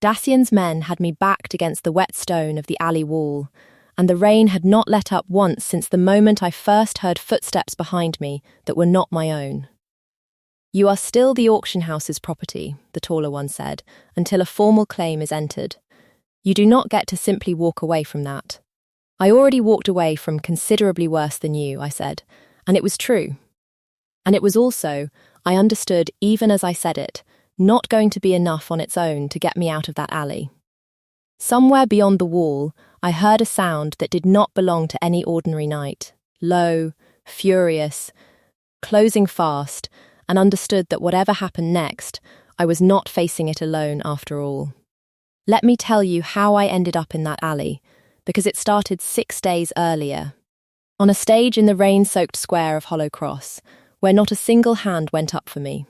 Dacian's men had me backed against the wet stone of the alley wall, and the rain had not let up once since the moment I first heard footsteps behind me that were not my own. "You are still the auction house's property," the taller one said, "until a formal claim is entered. You do not get to simply walk away from that." "I already walked away from considerably worse than you," I said, and it was true. And it was also, I understood even as I said it, not going to be enough on its own to get me out of that alley. Somewhere beyond the wall, I heard a sound that did not belong to any ordinary night, low, furious, closing fast, and understood that whatever happened next, I was not facing it alone after all. Let me tell you how I ended up in that alley, because it started 6 days earlier, on a stage in the rain-soaked square of Hollow Cross, where not a single hand went up for me.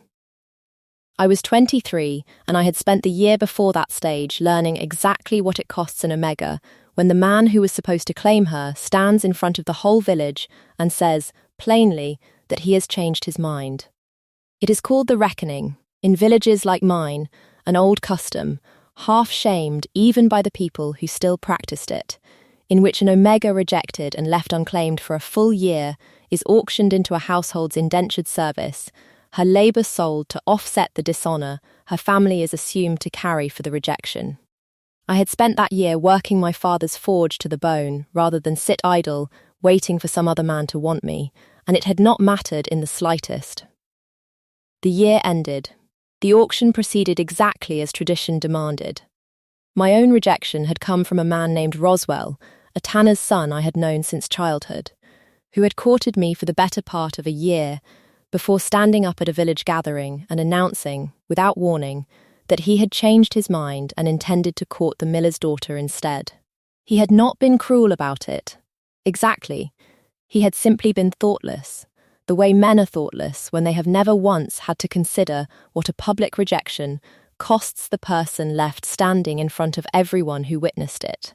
I was 23, and I had spent the year before that stage learning exactly what it costs an omega when the man who was supposed to claim her stands in front of the whole village and says, plainly, that he has changed his mind. It is called the reckoning, in villages like mine, an old custom, half-shamed even by the people who still practiced it, in which an omega rejected and left unclaimed for a full year is auctioned into a household's indentured service, her labour sold to offset the dishonour her family is assumed to carry for the rejection. I had spent that year working my father's forge to the bone, rather than sit idle, waiting for some other man to want me, and it had not mattered in the slightest. The year ended. The auction proceeded exactly as tradition demanded. My own rejection had come from a man named Roswell, a tanner's son I had known since childhood, who had courted me for the better part of a year before standing up at a village gathering and announcing, without warning, that he had changed his mind and intended to court the miller's daughter instead. He had not been cruel about it. Exactly. He had simply been thoughtless, the way men are thoughtless when they have never once had to consider what a public rejection costs the person left standing in front of everyone who witnessed it.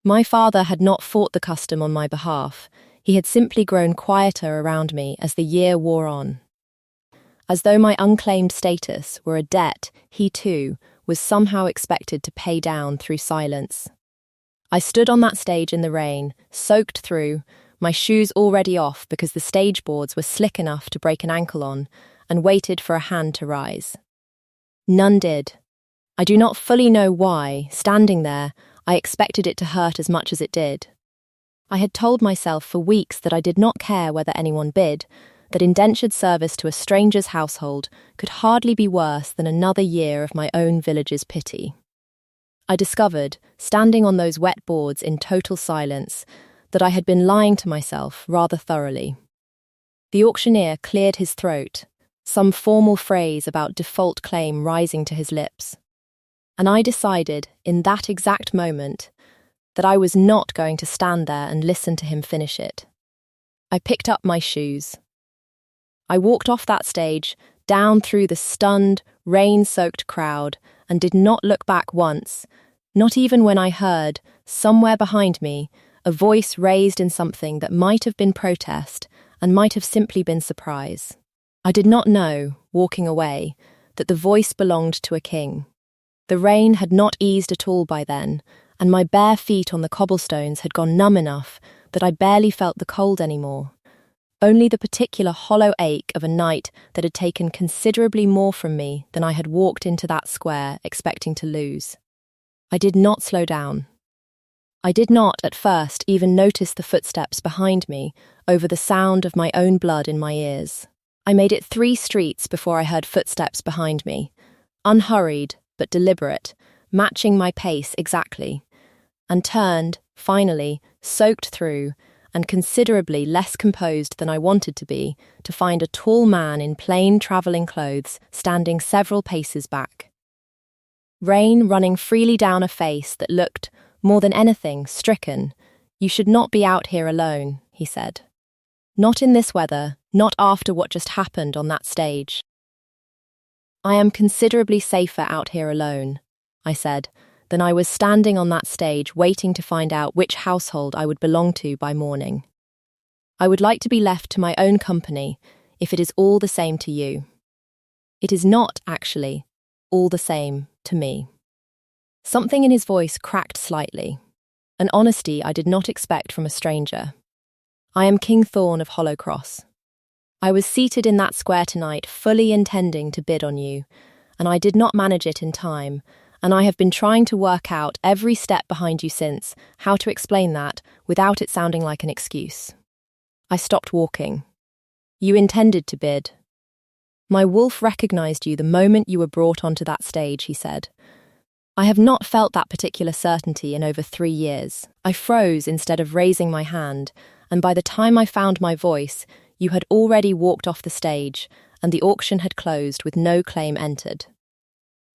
My father had not fought the custom on my behalf. He had simply grown quieter around me as the year wore on. As though my unclaimed status were a debt he too was somehow expected to pay down through silence. I stood on that stage in the rain, soaked through, my shoes already off because the stage boards were slick enough to break an ankle on, and waited for a hand to rise. None did. I do not fully know why, standing there, I expected it to hurt as much as it did. I had told myself for weeks that I did not care whether anyone bid, that indentured service to a stranger's household could hardly be worse than another year of my own village's pity. I discovered, standing on those wet boards in total silence, that I had been lying to myself rather thoroughly. The auctioneer cleared his throat, some formal phrase about default claim rising to his lips. And I decided, in that exact moment, that I was not going to stand there and listen to him finish it. I picked up my shoes. I walked off that stage, down through the stunned, rain-soaked crowd, and did not look back once, not even when I heard, somewhere behind me, a voice raised in something that might have been protest and might have simply been surprise. I did not know, walking away, that the voice belonged to a king. The rain had not eased at all by then, and my bare feet on the cobblestones had gone numb enough that I barely felt the cold anymore. Only the particular hollow ache of a night that had taken considerably more from me than I had walked into that square expecting to lose. I did not slow down. I did not, at first, even notice the footsteps behind me over the sound of my own blood in my ears. I made it 3 streets before I heard footsteps behind me, unhurried but deliberate, matching my pace exactly, and turned, finally, soaked through, and considerably less composed than I wanted to be, to find a tall man in plain travelling clothes standing several paces back. Rain running freely down a face that looked, more than anything, stricken. "You should not be out here alone," he said. "Not in this weather, not after what just happened on that stage." "I am considerably safer out here alone," I said, than I was standing on that stage waiting to find out which household I would belong to by morning. "I would like to be left to my own company, if it is all the same to you." It is not, actually, all the same to me. Something in his voice cracked slightly, an honesty I did not expect from a stranger. I am King Thorn of Hollowcross. I was seated in that square tonight, fully intending to bid on you, and I did not manage it in time, and I have been trying to work out every step behind you since, how to explain that without it sounding like an excuse. I stopped walking. You intended to bid. My wolf recognized you the moment you were brought onto that stage, he said. I have not felt that particular certainty in over 3 years. I froze instead of raising my hand, and by the time I found my voice, you had already walked off the stage, and the auction had closed with no claim entered.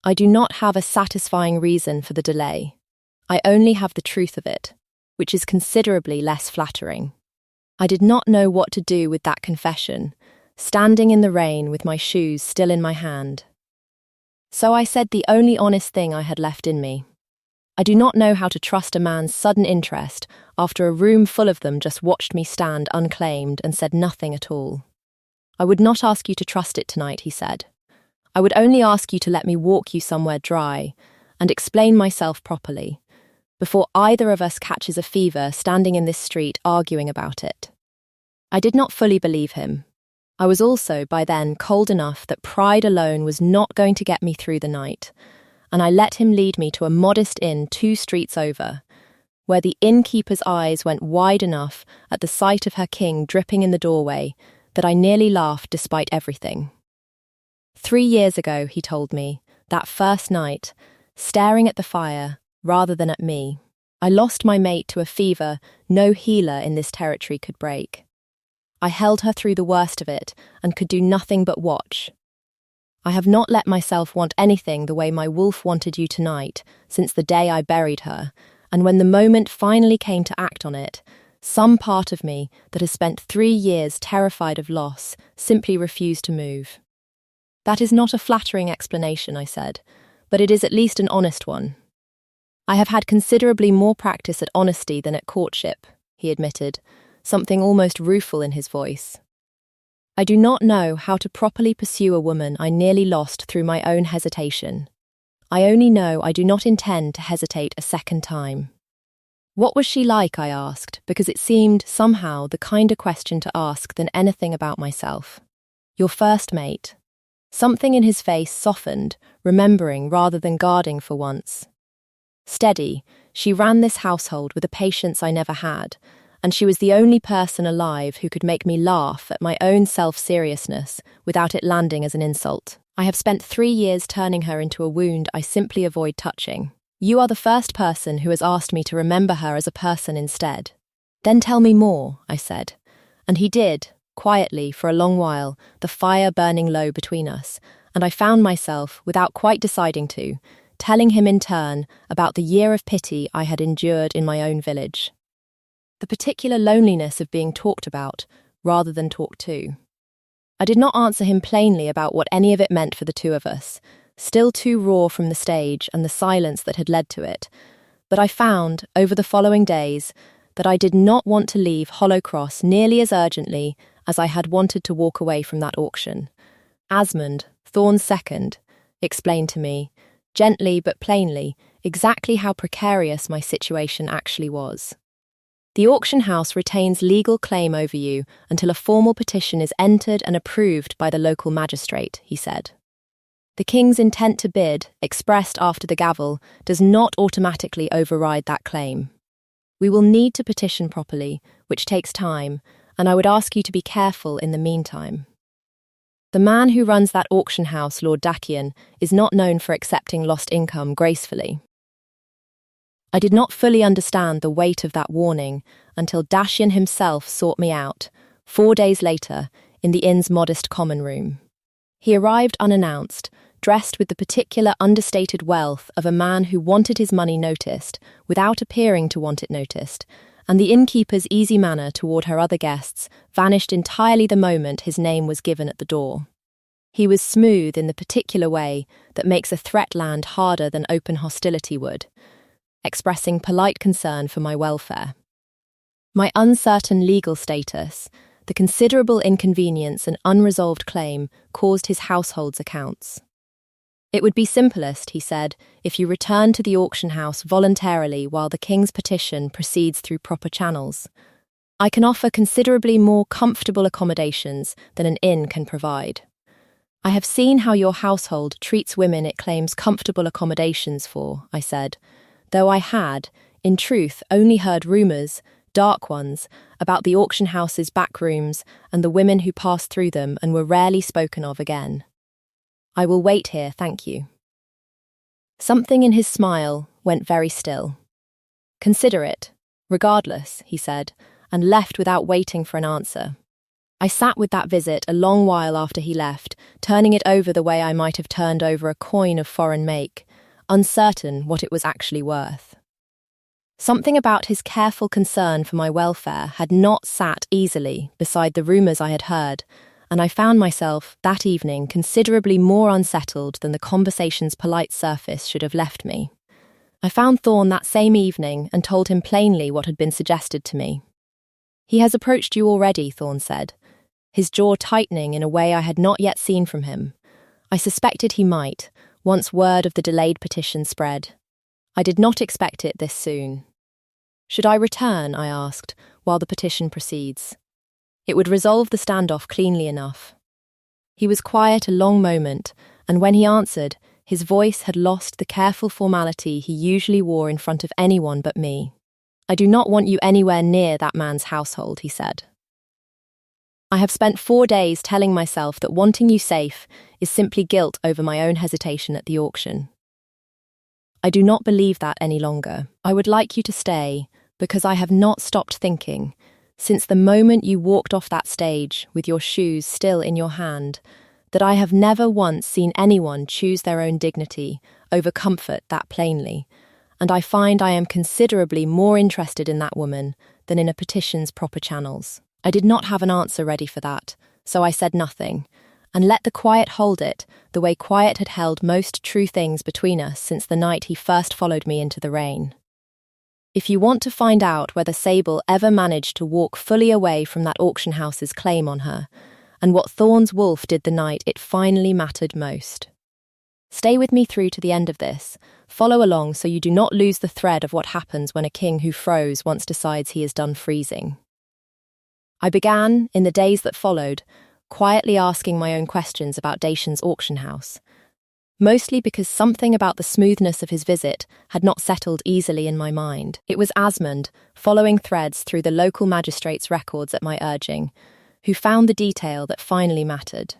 I do not have a satisfying reason for the delay. I only have the truth of it, which is considerably less flattering. I did not know what to do with that confession, standing in the rain with my shoes still in my hand. So I said the only honest thing I had left in me. I do not know how to trust a man's sudden interest after a room full of them just watched me stand unclaimed and said nothing at all. I would not ask you to trust it tonight, he said. I would only ask you to let me walk you somewhere dry and explain myself properly, before either of us catches a fever standing in this street arguing about it. I did not fully believe him. I was also, by then, cold enough that pride alone was not going to get me through the night, and I let him lead me to a modest inn 2 streets over, where the innkeeper's eyes went wide enough at the sight of her king dripping in the doorway that I nearly laughed despite everything. 3 years ago, he told me, that first night, staring at the fire rather than at me, I lost my mate to a fever no healer in this territory could break. I held her through the worst of it and could do nothing but watch. I have not let myself want anything the way my wolf wanted you tonight since the day I buried her, and when the moment finally came to act on it, some part of me that has spent 3 years terrified of loss simply refused to move. That is not a flattering explanation, I said, but it is at least an honest one. I have had considerably more practice at honesty than at courtship, he admitted, something almost rueful in his voice. I do not know how to properly pursue a woman I nearly lost through my own hesitation. I only know I do not intend to hesitate a second time. What was she like, I asked, because it seemed, somehow, the kinder question to ask than anything about myself. Your first mate. Something in his face softened, remembering rather than guarding for once. Steady, she ran this household with a patience I never had, and she was the only person alive who could make me laugh at my own self-seriousness without it landing as an insult. I have spent 3 years turning her into a wound I simply avoid touching. You are the first person who has asked me to remember her as a person instead. Then tell me more, I said. And he did, quietly, for a long while, the fire burning low between us, and I found myself, without quite deciding to, telling him in turn about the year of pity I had endured in my own village. The particular loneliness of being talked about, rather than talked to. I did not answer him plainly about what any of it meant for the 2 of us, still too raw from the stage and the silence that had led to it, but I found, over the following days, that I did not want to leave Hollowcross nearly as urgently as I had wanted to walk away from that auction. Asmund, Thorn's second, explained to me, gently but plainly, exactly how precarious my situation actually was. The auction house retains legal claim over you until a formal petition is entered and approved by the local magistrate, he said. The king's intent to bid, expressed after the gavel, does not automatically override that claim. We will need to petition properly, which takes time, and I would ask you to be careful in the meantime. The man who runs that auction house, Lord Dacian, is not known for accepting lost income gracefully. I did not fully understand the weight of that warning until Dacian himself sought me out, 4 days later, in the inn's modest common room. He arrived unannounced, dressed with the particular understated wealth of a man who wanted his money noticed without appearing to want it noticed, and the innkeeper's easy manner toward her other guests vanished entirely the moment his name was given at the door. He was smooth in the particular way that makes a threat land harder than open hostility would, expressing polite concern for my welfare. My uncertain legal status, the considerable inconvenience and unresolved claim caused his household's accounts. It would be simplest, he said, if you return to the auction house voluntarily while the king's petition proceeds through proper channels. I can offer considerably more comfortable accommodations than an inn can provide. I have seen how your household treats women it claims comfortable accommodations for, I said, though I had, in truth, only heard rumours, dark ones, about the auction house's back rooms and the women who passed through them and were rarely spoken of again. I will wait here, thank you. Something in his smile went very still. Consider it, regardless, he said, and left without waiting for an answer. I sat with that visit a long while after he left, turning it over the way I might have turned over a coin of foreign make, uncertain what it was actually worth. Something about his careful concern for my welfare had not sat easily beside the rumours I had heard, and I found myself, that evening, considerably more unsettled than the conversation's polite surface should have left me. I found Thorn that same evening and told him plainly what had been suggested to me. He has approached you already, Thorn said, his jaw tightening in a way I had not yet seen from him. I suspected he might, once word of the delayed petition spread. I did not expect it this soon. Should I return, I asked, while the petition proceeds? It would resolve the standoff cleanly enough. He was quiet a long moment, and when he answered, his voice had lost the careful formality he usually wore in front of anyone but me. I do not want you anywhere near that man's household, he said. I have spent 4 days telling myself that wanting you safe is simply guilt over my own hesitation at the auction. I do not believe that any longer. I would like you to stay, because I have not stopped thinking, since the moment you walked off that stage with your shoes still in your hand, that I have never once seen anyone choose their own dignity over comfort that plainly, and I find I am considerably more interested in that woman than in a petition's proper channels. I did not have an answer ready for that, so I said nothing, and let the quiet hold it the way quiet had held most true things between us since the night he first followed me into the rain. If you want to find out whether Sable ever managed to walk fully away from that auction house's claim on her, and what Thorn's wolf did the night it finally mattered most. Stay with me through to the end of this. Follow along so you do not lose the thread of what happens when a king who froze once decides he is done freezing. I began, in the days that followed, quietly asking my own questions about Dacian's auction house, mostly because something about the smoothness of his visit had not settled easily in my mind. It was Asmund, following threads through the local magistrate's records at my urging, who found the detail that finally mattered.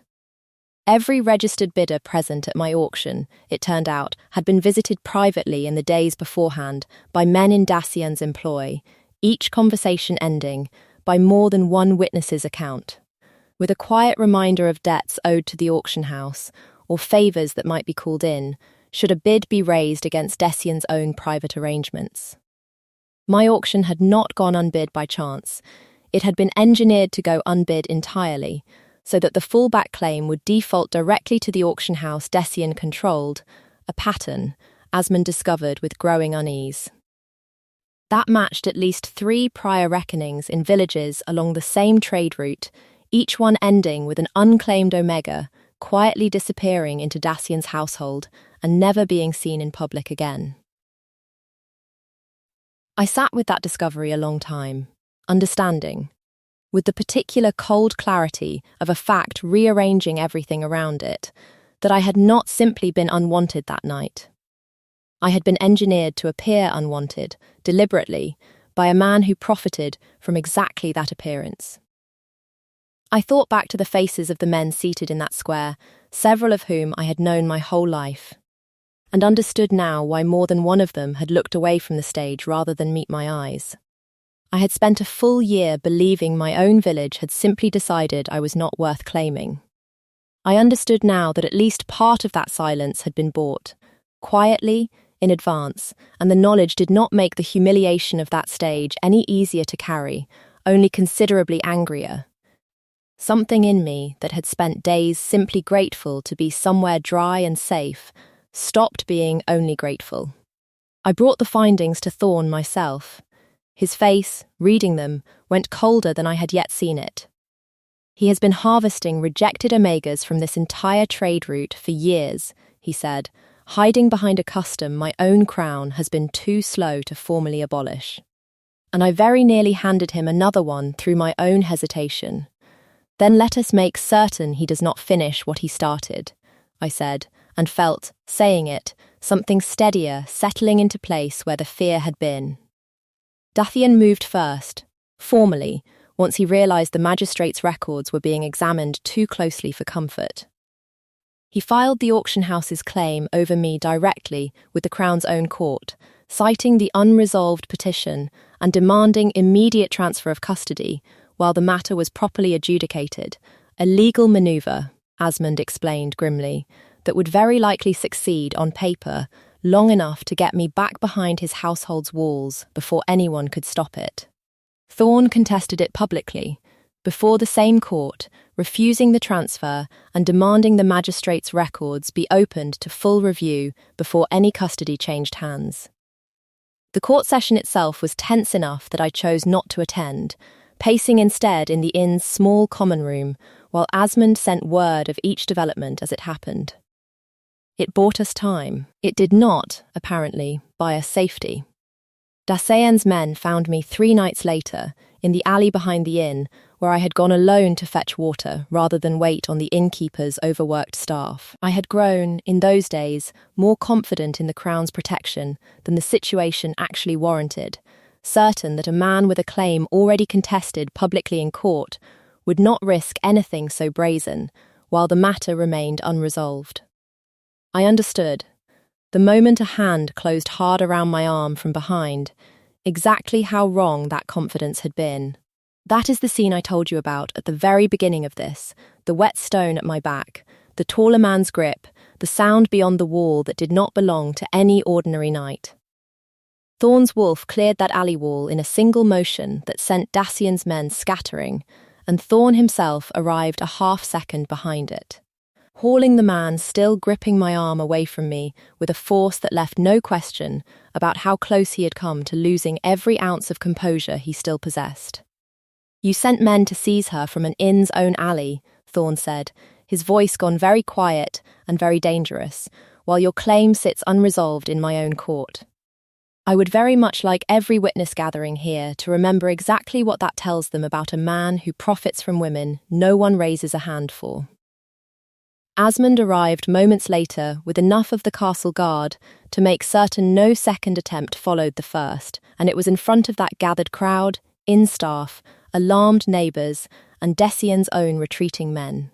Every registered bidder present at my auction, it turned out, had been visited privately in the days beforehand by men in Dacian's employ, each conversation ending by more than one witness's account, with a quiet reminder of debts owed to the auction house, or favours that might be called in, should a bid be raised against Dacian's own private arrangements. My auction had not gone unbid by chance. It had been engineered to go unbid entirely, so that the fallback claim would default directly to the auction house Dacian controlled, a pattern Asmund discovered with growing unease. That matched at least 3 prior reckonings in villages along the same trade route, each one ending with an unclaimed omega, quietly disappearing into Dacian's household and never being seen in public again. I sat with that discovery a long time, understanding, with the particular cold clarity of a fact rearranging everything around it, that I had not simply been unwanted that night. I had been engineered to appear unwanted, deliberately, by a man who profited from exactly that appearance. I thought back to the faces of the men seated in that square, several of whom I had known my whole life, and understood now why more than one of them had looked away from the stage rather than meet my eyes. I had spent a full year believing my own village had simply decided I was not worth claiming. I understood now that at least part of that silence had been bought, quietly, in advance, and the knowledge did not make the humiliation of that stage any easier to carry, only considerably angrier. Something in me that had spent days simply grateful to be somewhere dry and safe stopped being only grateful. I brought the findings to Thorn myself. His face, reading them, went colder than I had yet seen it. He has been harvesting rejected omegas from this entire trade route for years, he he said, hiding behind a custom my own crown has been too slow to formally abolish. And I very nearly handed him another one through my own hesitation. Then let us make certain he does not finish what he started, I said, and felt, saying it, something steadier settling into place where the fear had been. Dathian moved first, formally, once he realised the magistrate's records were being examined too closely for comfort. He filed the auction house's claim over me directly with the Crown's own court, citing the unresolved petition and demanding immediate transfer of custody while the matter was properly adjudicated, a legal manoeuvre, Asmund explained grimly, that would very likely succeed on paper long enough to get me back behind his household's walls before anyone could stop it. Thorn contested it publicly, before the same court, refusing the transfer and demanding the magistrate's records be opened to full review before any custody changed hands. The court session itself was tense enough that I chose not to attend, pacing instead in the inn's small common room while Asmund sent word of each development as it happened. It bought us time. It did not, apparently, buy us safety. Dasean's men found me 3 nights later, in the alley behind the inn, where I had gone alone to fetch water rather than wait on the innkeeper's overworked staff. I had grown, in those days, more confident in the Crown's protection than the situation actually warranted, certain that a man with a claim already contested publicly in court would not risk anything so brazen, while the matter remained unresolved. I understood, the moment a hand closed hard around my arm from behind, exactly how wrong that confidence had been. That is the scene I told you about at the very beginning of this, the wet stone at my back, the taller man's grip, the sound beyond the wall that did not belong to any ordinary knight. Thorn's wolf cleared that alley wall in a single motion that sent Dacian's men scattering, and Thorn himself arrived a half-second behind it, hauling the man still gripping my arm away from me with a force that left no question about how close he had come to losing every ounce of composure he still possessed. "You sent men to seize her from an inn's own alley," Thorn said, his voice gone very quiet and very dangerous, "while your claim sits unresolved in my own court. I would very much like every witness gathering here to remember exactly what that tells them about a man who profits from women no one raises a hand for." Asmund arrived moments later with enough of the castle guard to make certain no second attempt followed the first, and it was in front of that gathered crowd, inn staff, alarmed neighbours, and Decian's own retreating men.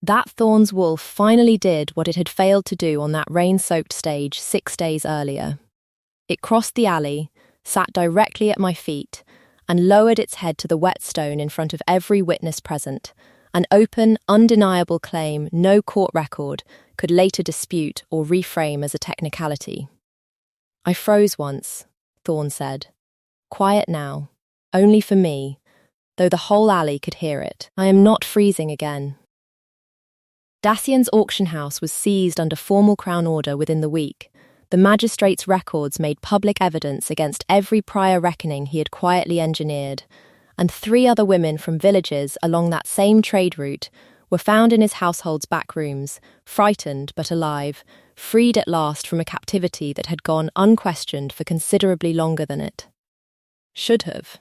That Thorn's wolf finally did what it had failed to do on that rain-soaked stage 6 days earlier. It crossed the alley, sat directly at my feet, and lowered its head to the whetstone in front of every witness present, an open, undeniable claim no court record could later dispute or reframe as a technicality. "I froze once," Thorn said. "Quiet now. Only for me, though the whole alley could hear it. I am not freezing again." Dacian's auction house was seized under formal Crown order within the week. The magistrate's records made public evidence against every prior reckoning he had quietly engineered, and 3 other women from villages along that same trade route were found in his household's back rooms, frightened but alive, freed at last from a captivity that had gone unquestioned for considerably longer than it should have.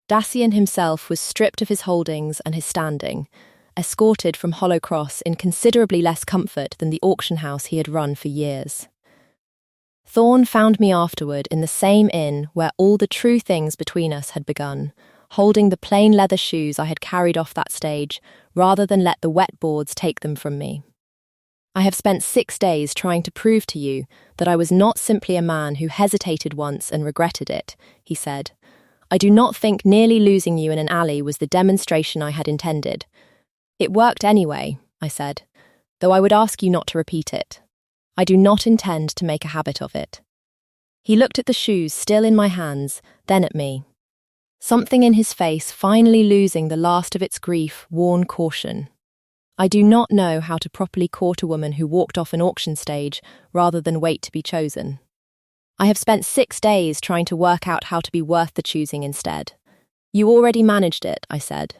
Dacian himself was stripped of his holdings and his standing, escorted from Hollow Cross in considerably less comfort than the auction house he had run for years. Thorn found me afterward in the same inn where all the true things between us had begun, holding the plain leather shoes I had carried off that stage, rather than let the wet boards take them from me. "I have spent 6 days trying to prove to you that I was not simply a man who hesitated once and regretted it," he said. "I do not think nearly losing you in an alley was the demonstration I had intended." "It worked anyway," I said, "though I would ask you not to repeat it. I do not intend to make a habit of it." He looked at the shoes still in my hands, then at me. Something in his face finally losing the last of its grief-worn caution. I do not know how to properly court a woman who walked off an auction stage rather than wait to be chosen. I have spent 6 days trying to work out how to be worth the choosing instead. "You already managed it," I said.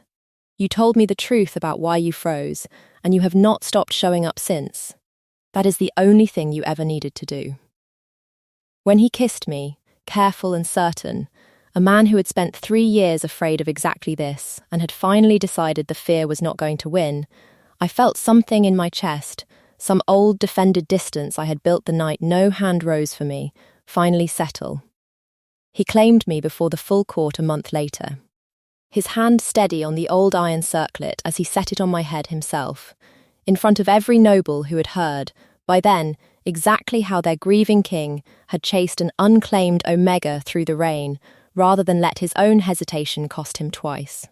"You told me the truth about why you froze, and you have not stopped showing up since. That is the only thing you ever needed to do. When he kissed me, careful and certain, a man who had spent 3 years afraid of exactly this and had finally decided the fear was not going to win, I felt something in my chest, some old defended distance I had built the night no hand rose for me, finally settle. He claimed me before the full court a month later. His hand steady on the old iron circlet as he set it on my head himself, in front of every noble who had heard, by then, exactly how their grieving king had chased an unclaimed omega through the rain, rather than let his own hesitation cost him twice.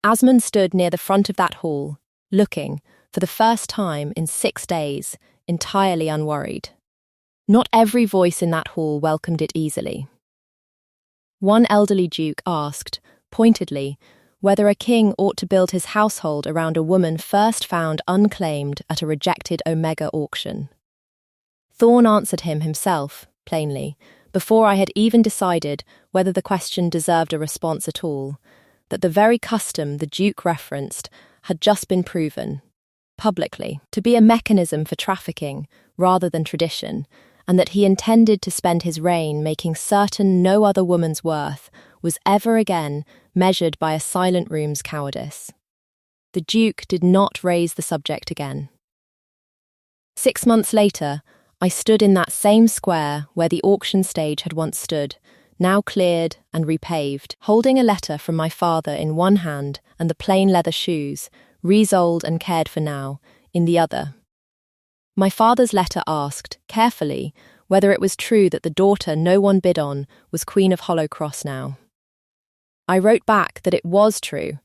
Asmund stood near the front of that hall, looking, for the first time in 6 days, entirely unworried. Not every voice in that hall welcomed it easily. One elderly duke asked, pointedly, whether a king ought to build his household around a woman first found unclaimed at a rejected omega auction. Thorn answered him himself, plainly, before I had even decided whether the question deserved a response at all, that the very custom the duke referenced had just been proven, publicly, to be a mechanism for trafficking rather than tradition, and that he intended to spend his reign making certain no other woman's worth was ever again measured by a silent room's cowardice. The Duke did not raise the subject again. 6 months later, I stood in that same square where the auction stage had once stood, now cleared and repaved, holding a letter from my father in one hand and the plain leather shoes, resoled and cared for now, in the other. My father's letter asked, carefully, whether it was true that the daughter no one bid on was Queen of Hollowcross now. I wrote back that it was true,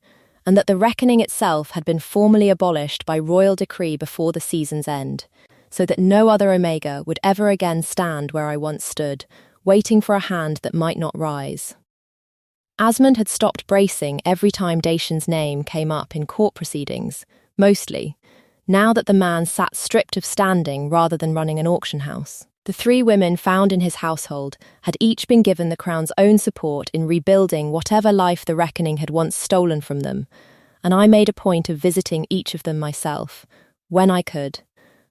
and that the reckoning itself had been formally abolished by royal decree before the season's end, so that no other omega would ever again stand where I once stood, waiting for a hand that might not rise. Asmund had stopped bracing every time Dacian's name came up in court proceedings, mostly, now that the man sat stripped of standing rather than running an auction house. The 3 women found in his household had each been given the crown's own support in rebuilding whatever life the reckoning had once stolen from them, and I made a point of visiting each of them myself, when I could,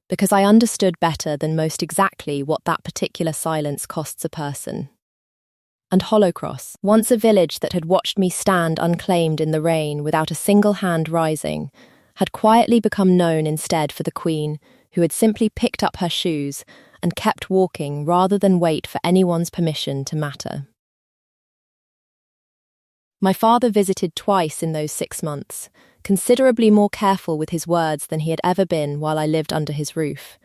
because I understood better than most exactly what that particular silence costs a person. And Hollowcross, once a village that had watched me stand unclaimed in the rain without a single hand rising, had quietly become known instead for the Queen, who had simply picked up her shoes and kept walking rather than wait for anyone's permission to matter. My father visited twice in those 6 months, considerably more careful with his words than he had ever been while I lived under his roof.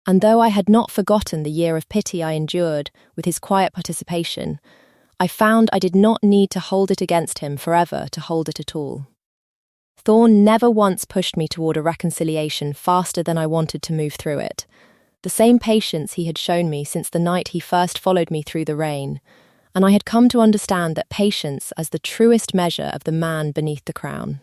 And though I had not forgotten the year of pity I endured with his quiet participation, I found I did not need to hold it against him forever to hold it at all. Thorn never once pushed me toward a reconciliation faster than I wanted to move through it. The same patience he had shown me since the night he first followed me through the rain, and I had come to understand that patience as the truest measure of the man beneath the crown.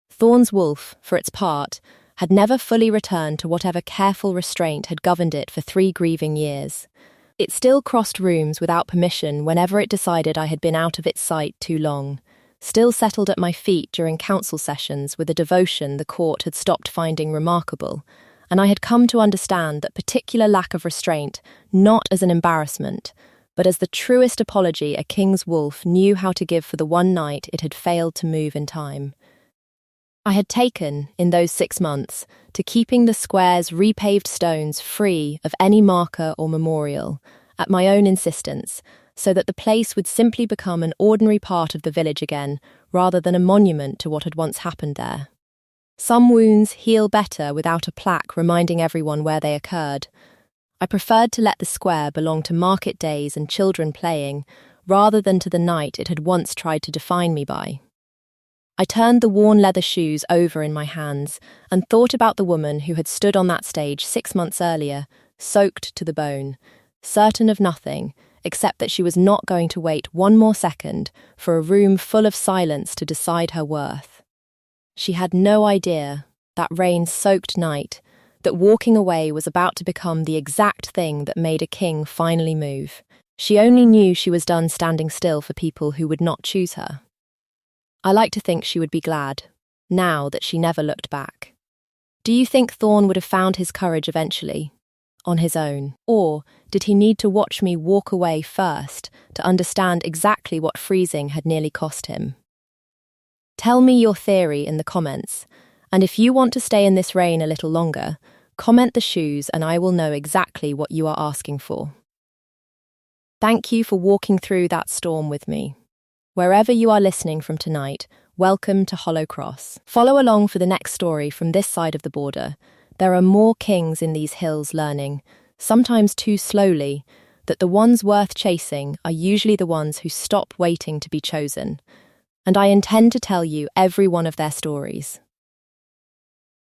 Thorn's wolf, for its part, had never fully returned to whatever careful restraint had governed it for 3 grieving years. It still crossed rooms without permission whenever it decided I had been out of its sight too long, still settled at my feet during council sessions with a devotion the court had stopped finding remarkable, and I had come to understand that particular lack of restraint not as an embarrassment, but as the truest apology a king's wolf knew how to give for the one night it had failed to move in time. I had taken, in those 6 months, to keeping the square's repaved stones free of any marker or memorial, at my own insistence, so that the place would simply become an ordinary part of the village again, rather than a monument to what had once happened there. Some wounds heal better without a plaque reminding everyone where they occurred. I preferred to let the square belong to market days and children playing, rather than to the night it had once tried to define me by. I turned the worn leather shoes over in my hands and thought about the woman who had stood on that stage 6 months earlier, soaked to the bone, certain of nothing, except that she was not going to wait 1 more second for a room full of silence to decide her worth. She had no idea, that rain-soaked night, that walking away was about to become the exact thing that made a king finally move. She only knew she was done standing still for people who would not choose her. I like to think she would be glad, now that she never looked back. Do you think Thorn would have found his courage eventually, on his own? Or did he need to watch me walk away first to understand exactly what freezing had nearly cost him? Tell me your theory in the comments, and if you want to stay in this rain a little longer, comment the shoes and I will know exactly what you are asking for. Thank you for walking through that storm with me. Wherever you are listening from tonight, welcome to Hollow Cross. Follow along for the next story from this side of the border. There are more kings in these hills learning, sometimes too slowly, that the ones worth chasing are usually the ones who stop waiting to be chosen. And I intend to tell you every one of their stories.